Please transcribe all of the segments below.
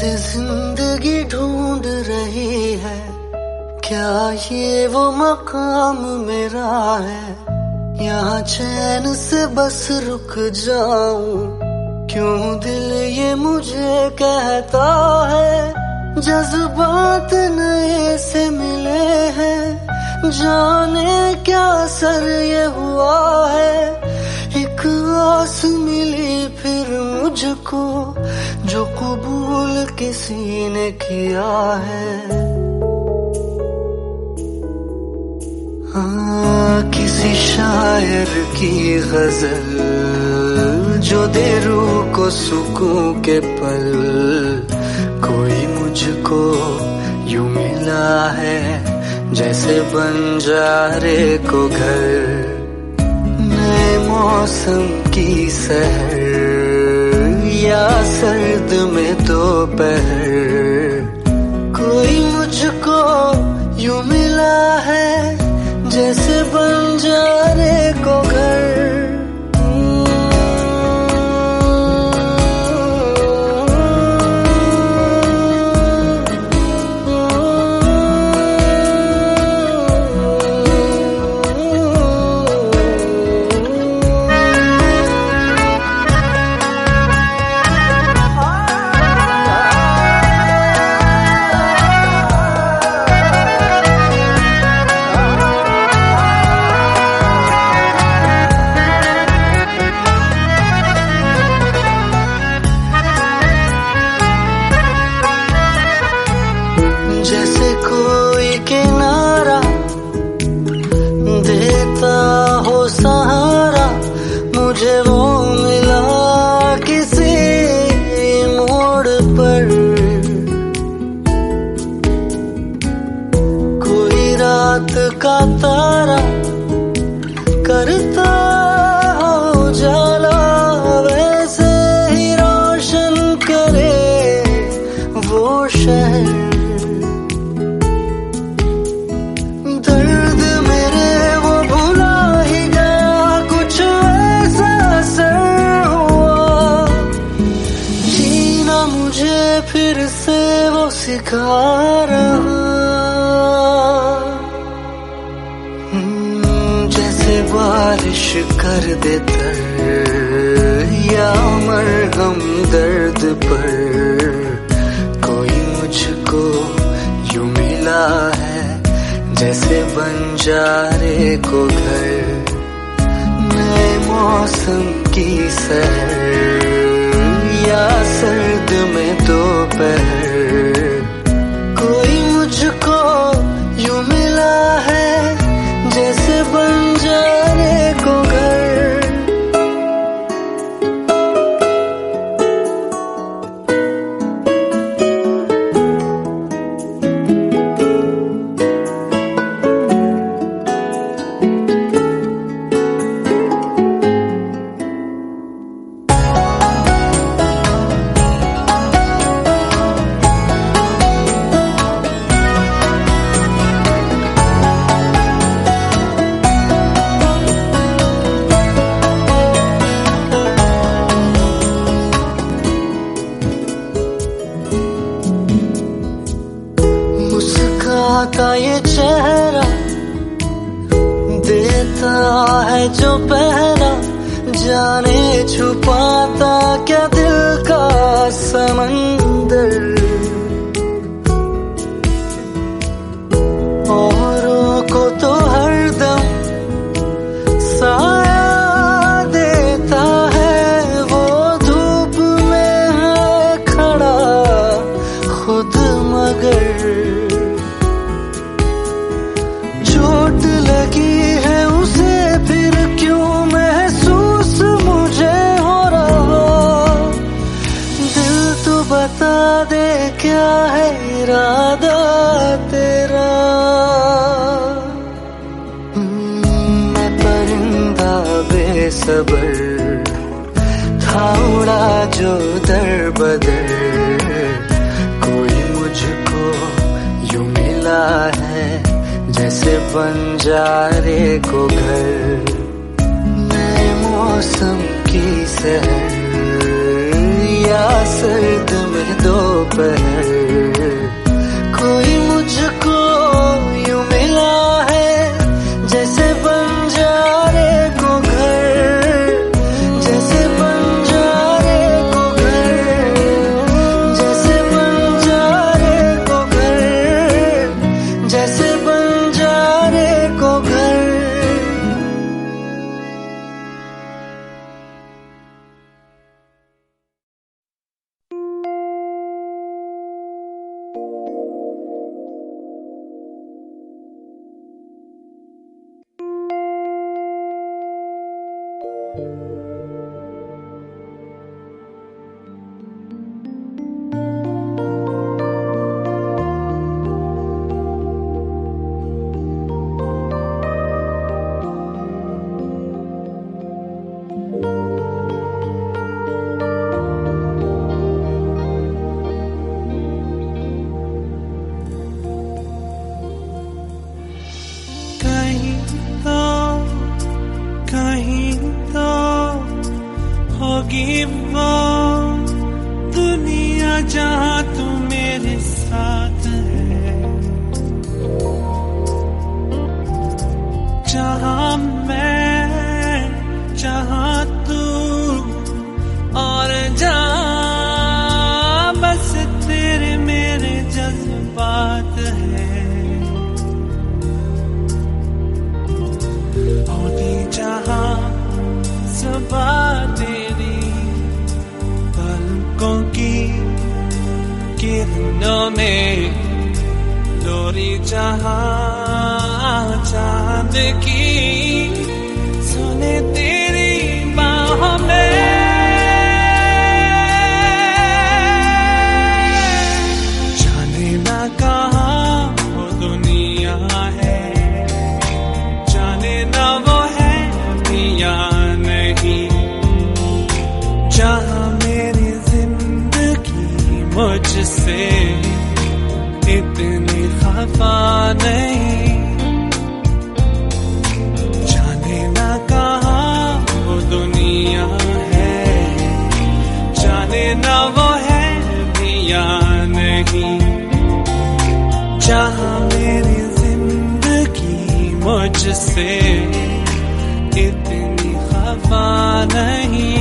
जैसे जिंदगी ढूंढ रही है, क्या ये वो मकाम मेरा है? यहाँ चैन से बस रुक जाऊं, क्यों दिल ये मुझे कहता है। जज्बात नए से मिले हैं, जाने क्या सर ये हुआ है। एक आस मिली फिर मुझको, जो कबूल किसी ने किया है। किसी शायर की गजल जो दे रूह को सुकून के पल, कोई मुझको यूं मिला है जैसे बंजारे को घर। नए मौसम की सहर या सर्द में दोपहर, कोई मुझको यूं मिला है जैसे बंजारे को घर। जैसे कोई किनारा देता हो सहारा, मुझे वो मिला किसी मोड़ पर। कोई रात का तारा करता हो जाला, वैसे ही रोशन करे वो शहर। फिर से वो सिखा रहा, जैसे बारिश कर दे तर या मरहम दर्द पर। कोई मुझको यूं मिला है जैसे बंजारे को घर। नए मौसम की सहर या सर्द में दोपहर, कोई मुझको यूं मिला है जैसे बंजारे को घर। मुस्काता ये चेहरा देता है जो पहरा, जाने छुपाता क्या दिल का समंदर। औरों को तो हरदम साया देता है, वो धूप में है खड़ा खुद मगर। चोट लगी है उसे फिर क्यों महसूस मुझे हो रहा। दिल तो बता दे क्या है इरादा तेरा। मैं परिंदा बेसबर था उड़ा जो दर बदर, कोई मुझको यूं मिला है जैसे बंजारे को घर। नए मौसम की सहर या सर्द में दोपहर, कोई मुझको यूं मिला है जैसे बंजारे को घर, जैसे बंजारे को घर, जैसे बंजारे को घर, जैसे बंजारे को घर। कहीं तो होगी वो दुनिया जहाँ तू मेरे साथ है, जहाँ मैं जहाँ तू और जहाँ बस तेरे मेरे जज्बात है। होती जहाँ सुबह तेरी पलकों की किरणों में, लोरी जहाँ चांद की सुने तेरी बाहों में। जाने ना कहाँ वो दुनिया है, जाने ना वो है भी या नहीं, जहाँ मेरी जिंदगी मुझसे इतनी खफा नहीं। जाने ना कहाँ वो दुनिया है, जाने ना वो है भी या नहीं, जहाँ मेरी जिंदगी मुझसे इतनी खफा नहीं।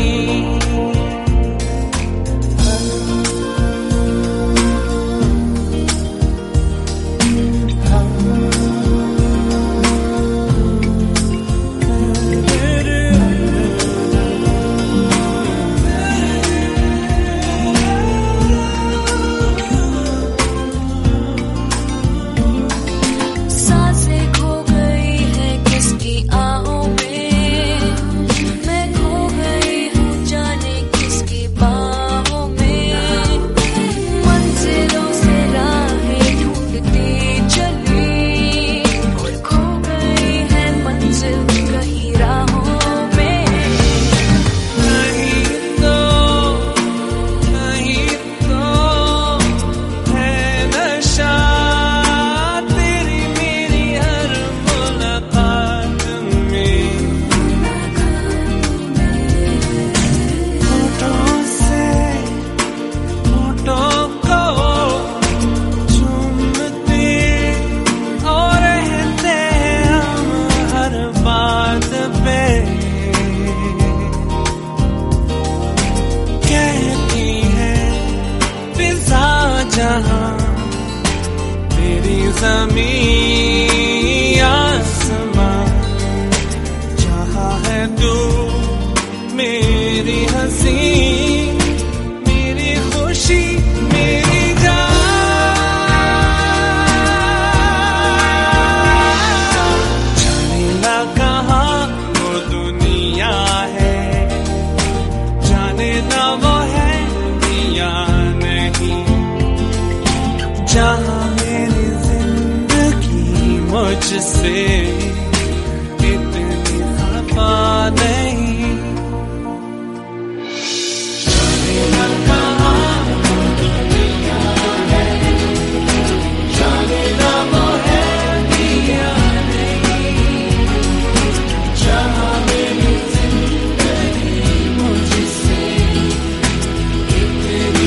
जहाँ तेरी ज़मीं आसमां, जहाँ है तू मेरी हंसी, मेरी खुशी, मेरी जान। जाने ना कहाँ वो दुनिया है, जाने ना वो है या नहीं, जहाँ मेरी जिंदगी मुझसे इतनी खफा नहीं। जाने ना कहाँ वो दुनिया है, जाने ना वो है या नहीं, जहाँ मेरी जिंदगी मुझसे इतनी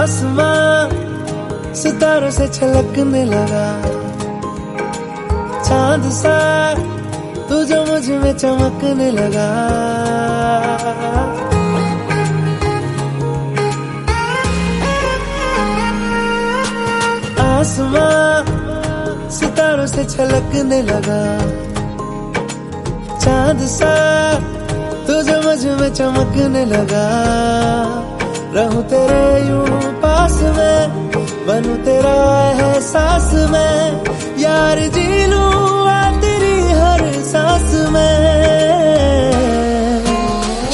आसमां सितारों से छलकने लगा, चांद सा तू जो मुझ में चमकने लगा। आसमां सितारों से छलकने लगा, चांद सा तू जो मुझ में चमकने लगा। रहूं तेरे यूं पास में, बनूं तेरा एहसास में, यार जी लूं तेरी हर सांस में।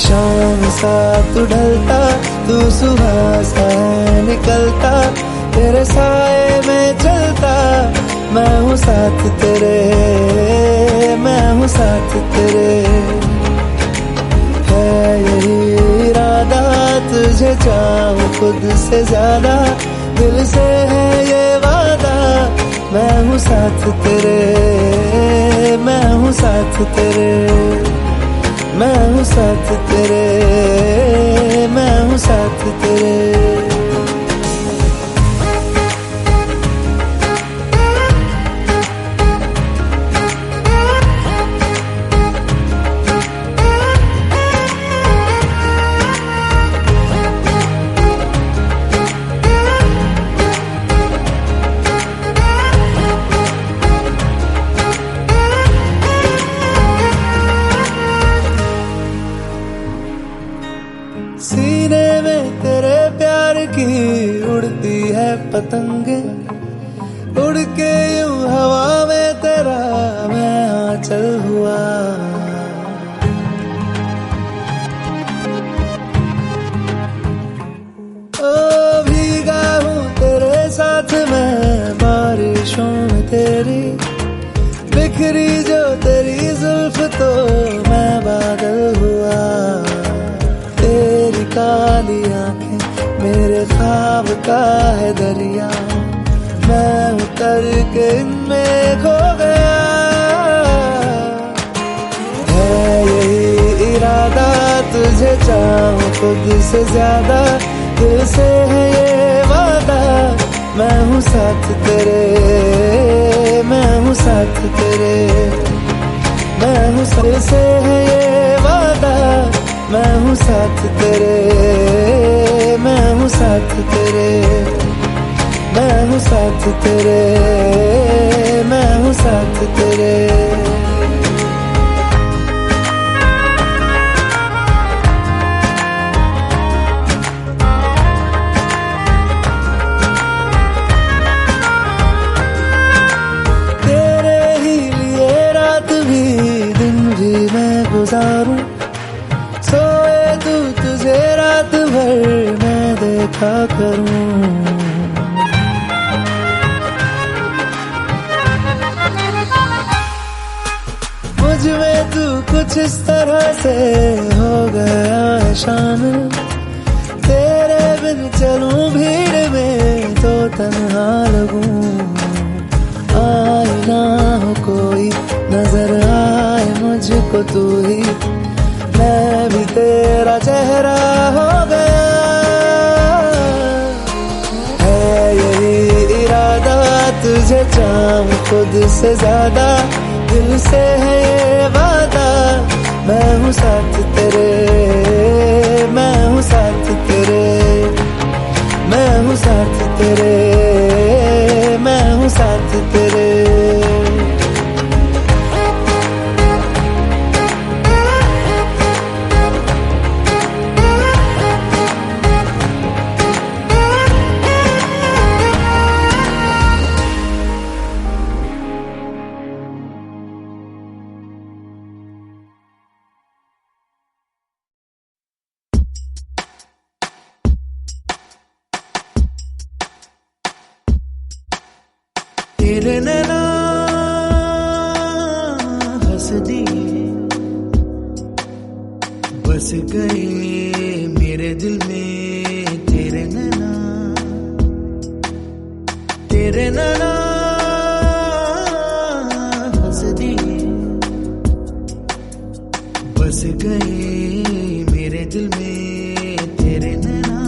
शाम सा तू ढलता, तू सुबह सा निकलता, तेरे साए में चलता, मैं हूँ साथ तेरे, मैं हूँ साथ तेरे। है यही इरादा तुझे चाहूं खुद से ज्यादा, दिल से है ये वादा, मैं हूँ साथ तेरे, मैं हूँ साथ तेरे, मैं हूँ साथ तेरे, मैं हूँ साथ तेरे। सीने में तेरे प्यार की उड़ती है पतंगे, उड़ के यूं हवा में तेरा मैं आंचल हुआ। ओ भीगा हूँ तेरे साथ मैं बारिशों में तेरी, बिखरी जो तेरी जुल्फ तो मैं बादल हुआ। तेरी काली आंखें मेरे ख्वाब का है दरिया, मैं उतर के इनमें खो गया। है यही इरादा तुझे चाहूं खुद से ज्यादा, दिल से है ये वादा, मैं हूँ साथ तेरे, मैं हूँ साथ तेरे, मैं हूँ दिल से है ये वादा, मैं हूँ साथ तेरे, मैं हूँ साथ तेरे, मैं हूँ साथ तेरे, मैं हूँ साथ तेरे। तेरे ही लिए रात भी दिन भी मैं गुजारूं, सोए तू तुझे रात भर मैं देखा करूं। मुझ में तू कुछ इस तरह से हो गया है शामिल, तेरे बिन चलूं भीड़ में तो तन्हा लगूं। आए ना हो कोई नजर आए मुझको तू ही, मैं भी तेरा चेहरा हो गया। है यही इरादा तुझे चाहूं खुद से ज्यादा, दिल से है ये वादा, मैं हूँ साथ तेरे, मैं हूँ साथ तेरे, मैं हूँ साथ तेरे, मैं हूँ साथ तेरे। तेरे नैना हंस दिए, बस गए मेरे दिल में तेरे नैना, तेरे नैना हंस दिए, बस गए मेरे दिल में तेरे नैना।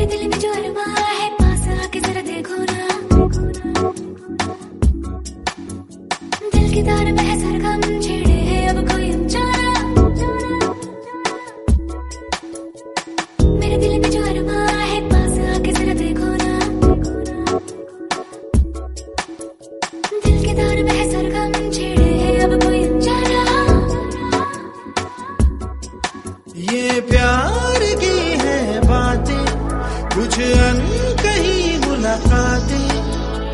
मेरे दिल में जो अरमा है पास आके जरा देखो ना, दिल की तार में है सरगम छेड़े है अब कोई अनजाना, मेरे दिल में जो अरमा है पास आके जरा देखो ना, दिल की तार में है सरगम छेड़े है अब कोई अनजाना। ये प्यार की है बातें, कुछ अनकही मुलाकातें,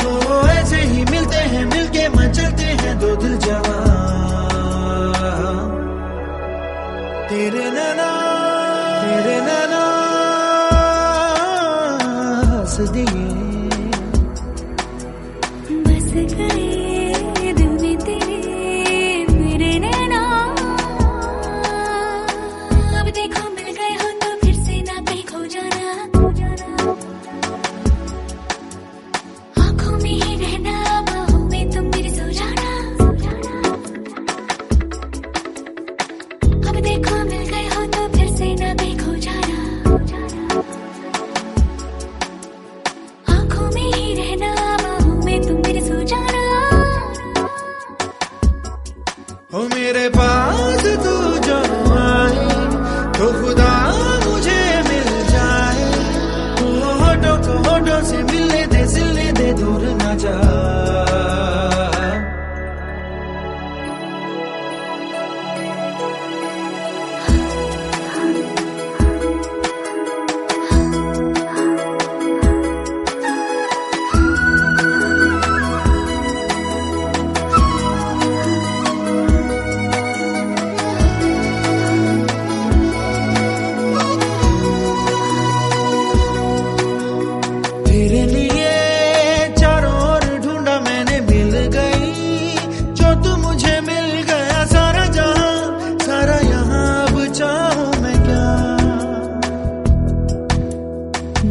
तो ऐसे ही मिलते हैं, मिलके मचलते हैं दो दिल जवां। तेरे नैना हंस दिए, बस गए दिल में तेरे मेरे नैना, अब देखो मिल गए हो तो फिर से ना कहीं खो जाना, आंखों में ही रहना बाहों में तुम मेरे सो जाना, अब देखो मिल गए हो तो फिर से ना कहीं खो जाना, आंखों में ही रहना बाहों में तुम मेरे सो जाना। हो मेरे पास तू जो आए तो खुदा मुझे मिल जाए, तू होठों से मिलने दे दूर ना जा। तेरे लिए चारों ओर ढूंढा मैंने, मिल गई जो तू मुझे मिल गया, सारा जहां सारा यहाँ अब चाहूं मैं क्या।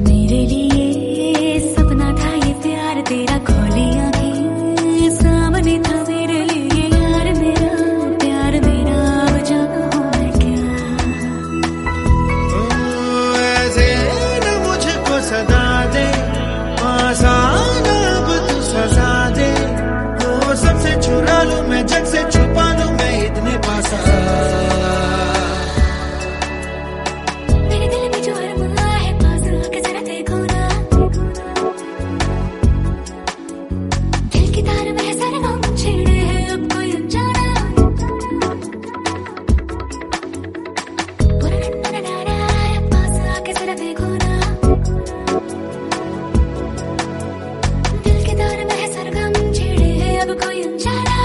मेरे लिए सपना था ये प्यार तेरा, खोली आंखें सामने था मेरे लिए यार मेरा, प्यार मेरा अब चाहूं मैं क्या। ओ, ऐसे न मुझको सदा दे, आसान अब तू सजा दे, तो सबसे चुरा लूं मैं, जग से छुपा लूं मैं इतने पासा। मेरे दिल में जो अरमा है पास आके जरा देखो ना, दिल की तार में है सरगम छेड़े है अब कोई अनजाना, पास आके जरा देखो ना, दिल की तार में है सरगम छेड़े है अब कोई अनजाना।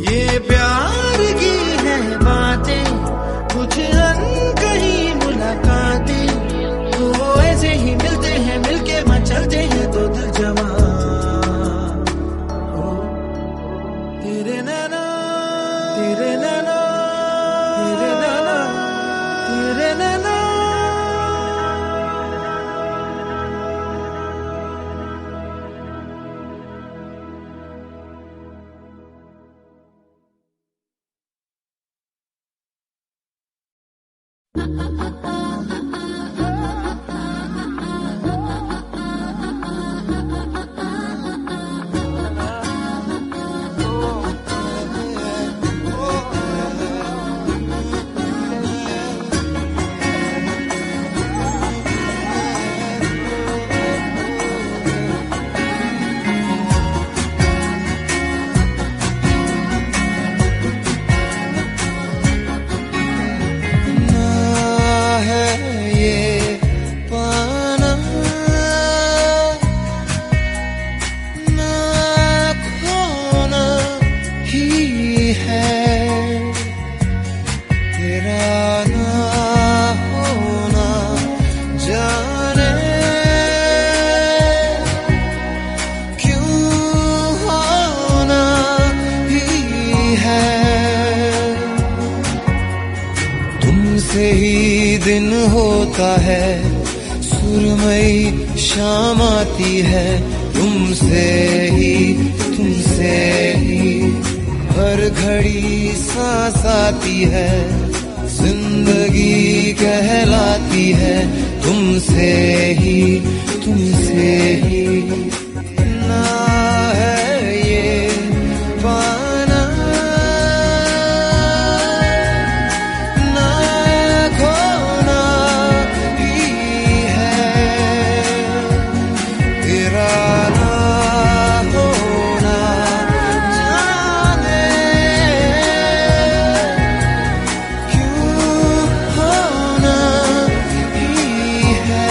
ये प्यार की है बातें, कुछ अनकही मुलाकातें, तो ऐसे ही मिलते हैं, मिलके मचलते हैं दो दिल जवां। ओ, तेरे नैना तेरे नैना तेरे नैना तेरे नैना। से ही दिन होता है, सुरमई शाम आती है, तुमसे ही हर घड़ी सांस आती है, जिंदगी कहला जाती है तुमसे ही ना है ये पाना ना खोना ही है तेरा ना होना जाने क्यों होना ही है।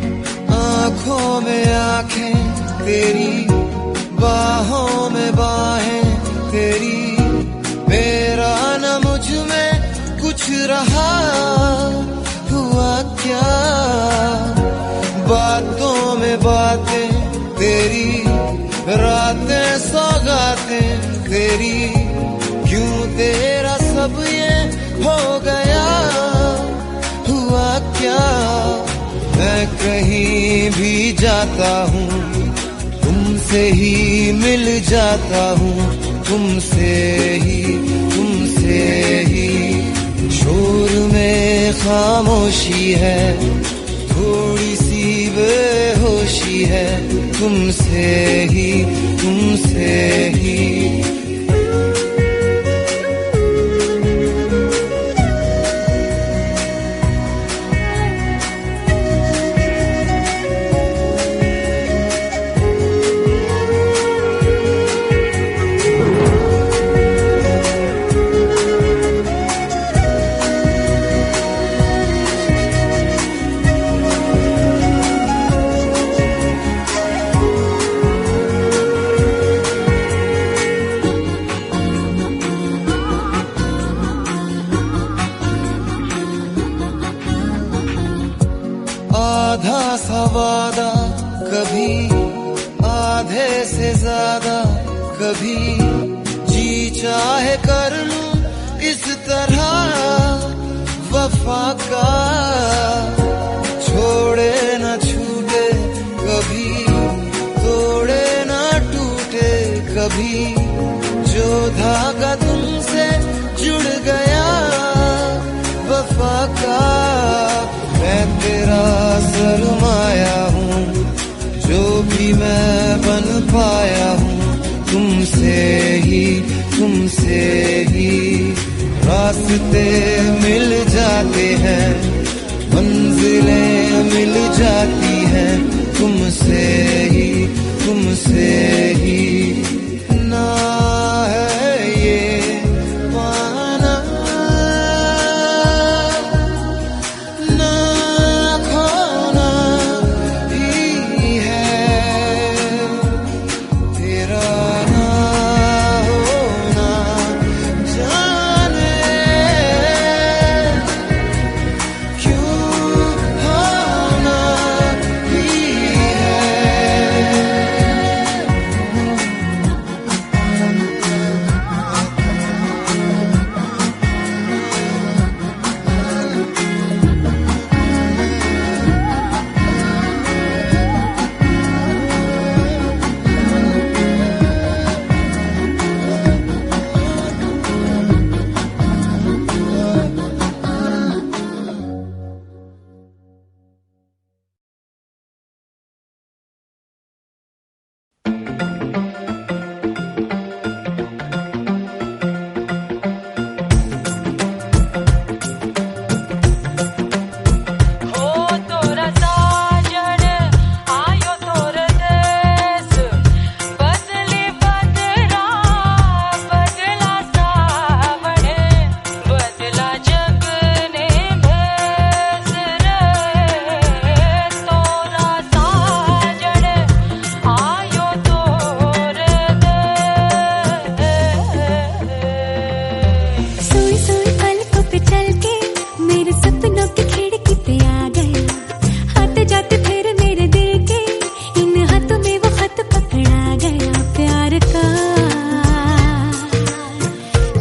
आँखों में आँखें तेरी बाहों में बाहें तेरी मेरा न मुझ में कुछ रहा हुआ क्या बातों में बातें तेरी रातें सौगातें तेरी क्यों तेरा सब ये हो गया हुआ क्या मैं कहीं भी जाता हूँ तुमसे ही मिल जाता हूँ तुमसे ही शोर में खामोशी है थोड़ी सी बेहोशी है तुमसे ही आधा सा वादा कभी आधे से ज्यादा कभी जी चाहे कर लूं इस तरह वफा का छोड़े न छूटे कभी तोड़े न टूटे कभी जो धागा तुमसे जुड़ गया वफा का मैं तेरा सरमाया हूँ जो भी मैं बन पाया हूँ तुमसे ही रास्ते मिल जाते हैं मंजिलें मिल जाती हैं तुमसे ही ना है ये पाना ना खोना ही है तेरा ना होना जाने क्यों होना ही है।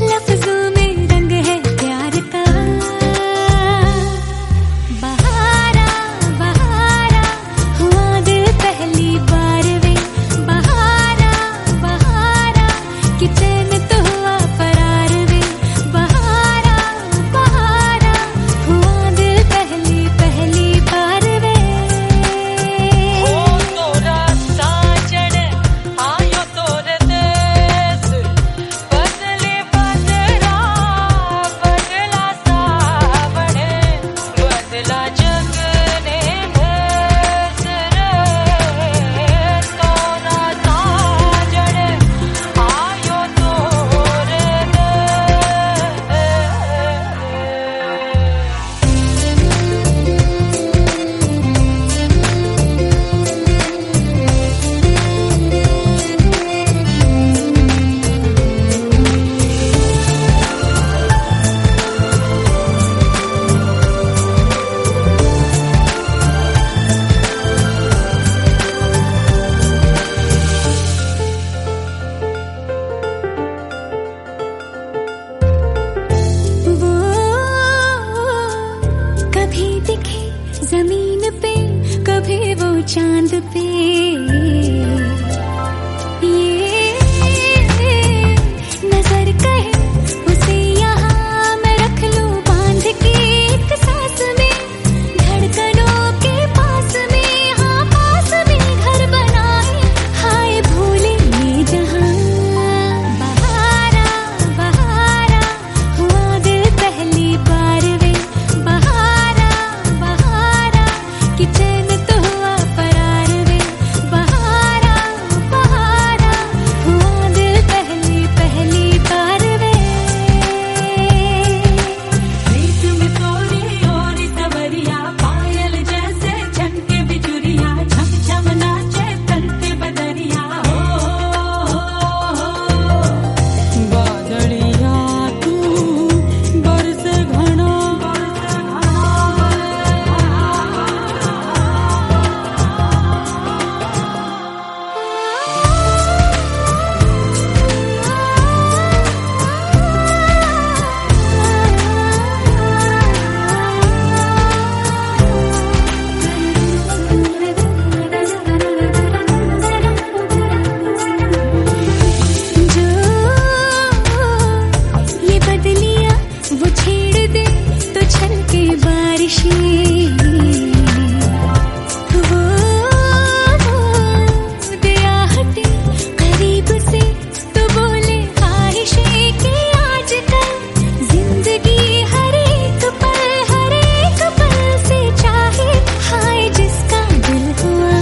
लफ्जों में रंग है प्यार का जमीन पे कभी वो चांद पे, ये नजर कहे उसे यहाँ मैं रख लूं बांध के एक सांस में, धड़कनों के पास में, हाँ पास में घर बनाए, हाय भूले ये जहां। बहारा बहारा हुआ दिल पहली बार वे, बहारा बहारा कि चैन तो हुआ फरार वे, बहारा बहारा हुआ दिल पहली पहली बार वे। प्रीत में तोरी और सवरिया, पायल जैसे झमके बिजुरिया, झम झम नाचे तन पे बदरिया, बादलिया तू बरस घना, जो ये बदलियां वो छेड़ दे तो छलके बारिशें, वो दया हटे करीब से तो बोले ख्वाहिशें कि आजकल जिंदगी हर एक पल से चाहे, हाय जिसका दिल हुआ।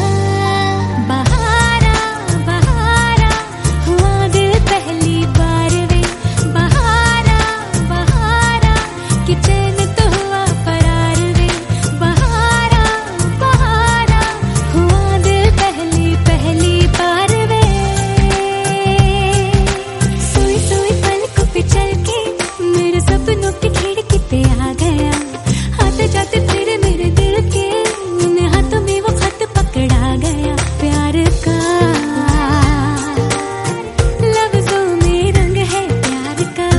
बहारा बहारा हुआ दिल पहली बार वे, बहारा बहारा कि चैन तो हुआ फरार वे, बहारा बहारा हुआ दिल पहली पहली बार वे। सोई सोई पलकों पे चल के मेरे सपनों की खिड़की पे आ गया, आते जाते फिर मेरे दिल के उन हाथों में वो खत पकड़ा गया, प्यार का लफ्जों में रंग है प्यार का।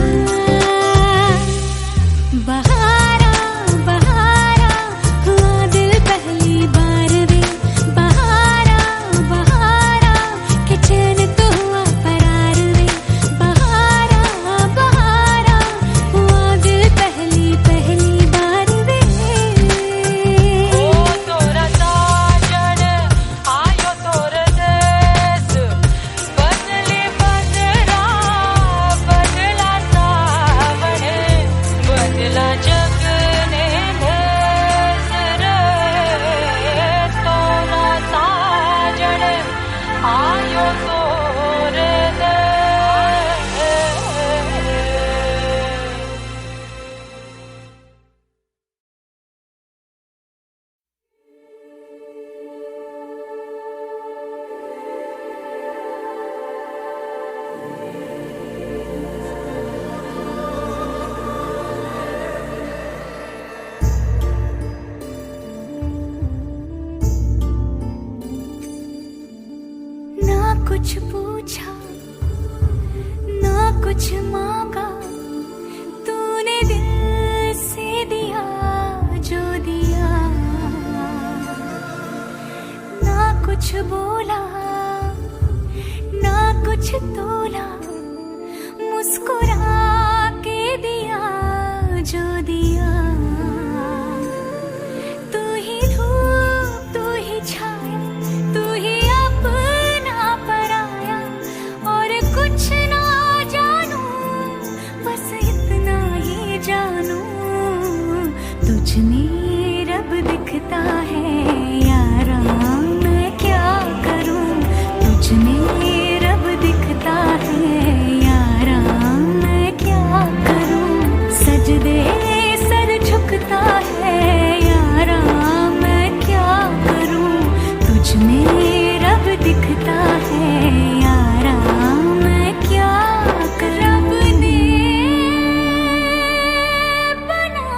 बहारा बहारा हुआ दिल पहली बार वे, बहारा बहारा कि चैन तो हुआ फरार वे, बहारा बहारा हुआ दिल पहली पहली बार वे। तोरा साजन आयो तोर देश, बदली बदरा बदला सावन, बदला जग ने भेस रे, तोरा साजन आयो तोर देश। ना कुछ पूछा ना कुछ मांगा, तूने दिल से दिया जो दिया, ना कुछ बोला ना कुछ तोला, मुस्कुरा के दिया जो दिया। तू ही धूप तू ही छाया, तू ही अपना पराया, और कुछ ना जानू बस इतना ही जानू, तुझ में रब दिखता है यारा, मैं क्या करूं, तुझ में रब दिखता है यारा, मैं क्या करूं, सजदे सर झुकता है यारा, मैं क्या करूं, तुझ में रब दिखता है यारा, मैं क्या करूं। रब ने बना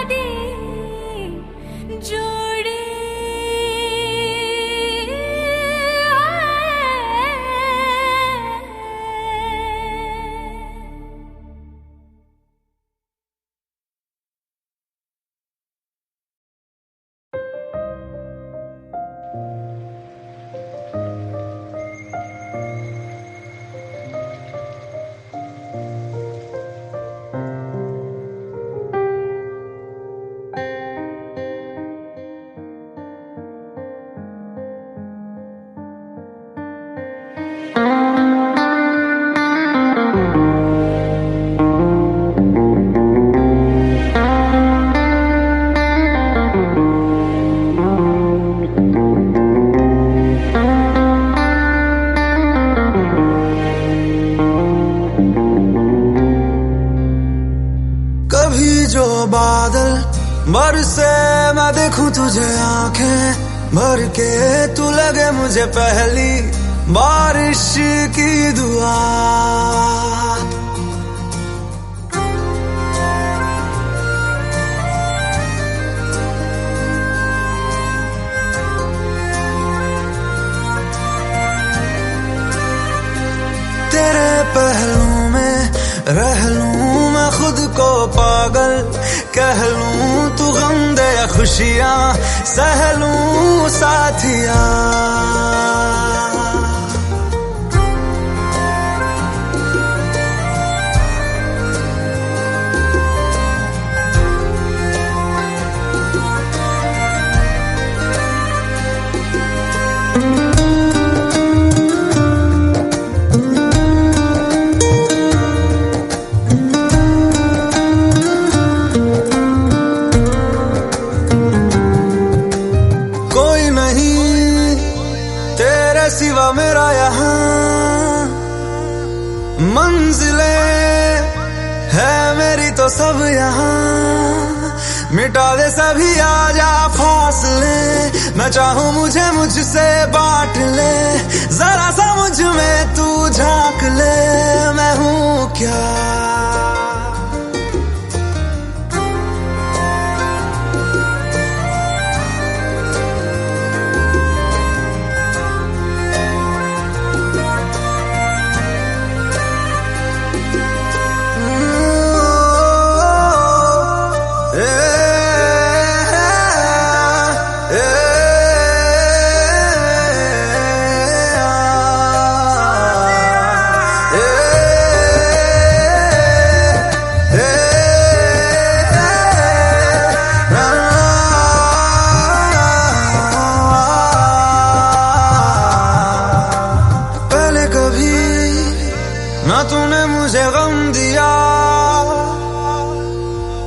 दी जो बादल बरसे मैं देखूं तुझे आंखें भर के, तू लगे मुझे पहली बारिश की दुआ। तेरे पहलू में रह लूं मैं खुद को पागल, कह लूं तू गम दे या खुशियां सह लूं साथिया। सिवा मेरा यहाँ मंजिलें है मेरी तो सब यहाँ, मिटा दे सभी आजा फासले, मैं चाहूँ मुझे मुझसे बांट ले, जरा सा मुझ में तू झांक ले, मैं हूँ क्या। ना तूने मुझे गम दिया,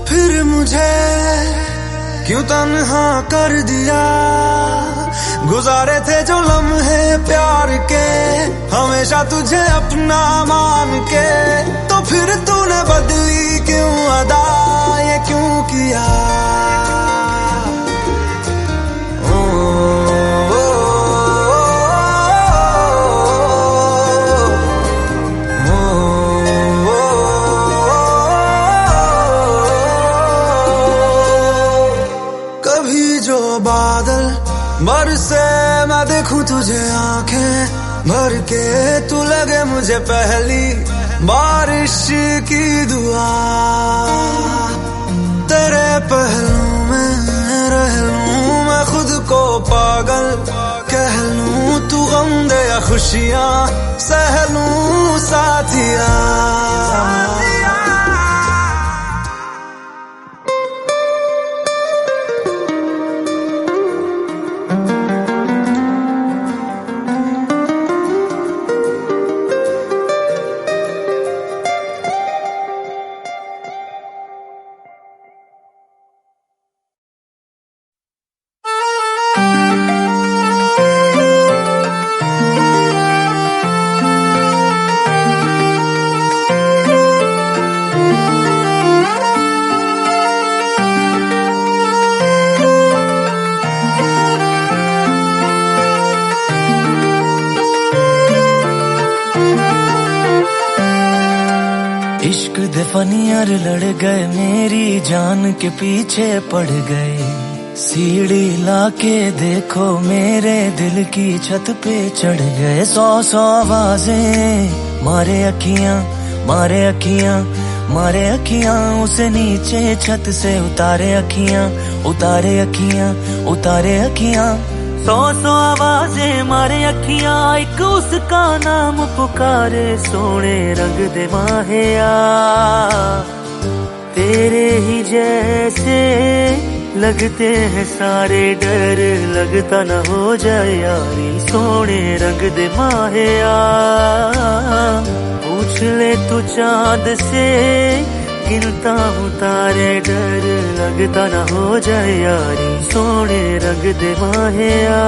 फिर मुझे क्यों तन्हा कर दिया। गुजारे थे जो लम्हे प्यार के, हमेशा तुझे अपना मान के, तो फिर तूने बदली क्यों अदा, ये क्यों किया। बादल बरसे मैं देखूं तुझे आंखें भर के, तू लगे मुझे पहली बारिश की दुआ। तेरे पहलू में रह लूं मैं खुद को पागल, कह लूं तू गम दे या खुशियां सह लूं साथिया। इश्क दे फनियर लड़ गए, मेरी जान के पीछे पड़ गए। सीढ़ी लाके देखो मेरे दिल की छत पे चढ़ गए। सौ सौ आवाजें मारे अखियां, मारे अखियां, मारे अखियां, उसे नीचे छत से उतारे अखियां, उतारे अखियां, उतारे अखियां। सौ सौ आवाजें मारे अखियां, एक उसका नाम पुकारे। सोने रंग दे माहिया तेरे ही जैसे लगते हैं सारे, डर लगता न हो जाए यारी। सोने रंग दे माहिया पूछ ले तू चांद से, गिनता हूँ तारे, डर लगता न हो जाए यारी। सोने रंग दे माहिया।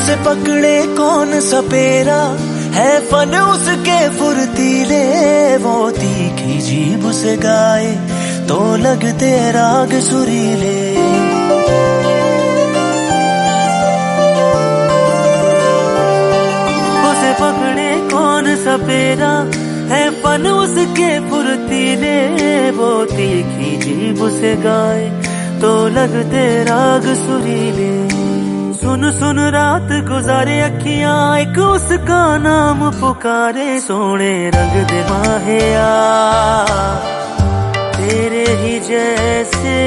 उसे पकड़े कौन सपेरा, है फन उसके फुर्तीले, वो तीखी जीभ उसे गाए तो लगते राग सुरीले। उसे पकड़े कौन सपेरा, है फन उसके फुर्तीले, वो तीखी जीभ उसे गाए तो लगते राग सुरीले। सुन सुन रात गुजारे अखियां, एक उसका नाम पुकारे, सोने रंग दे माहिया तेरे ही जैसे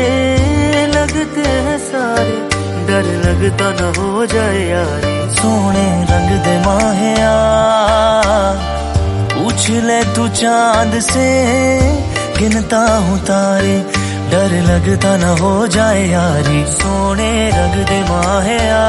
लगते हैं सारे, डर लगता न हो जाए यारी। सोने रंग दे माहिया पूछ ले तू चांद से, गिनता हूँ तारे, डर लगता न हो जाए यारी। सोने रंग दे माहिया।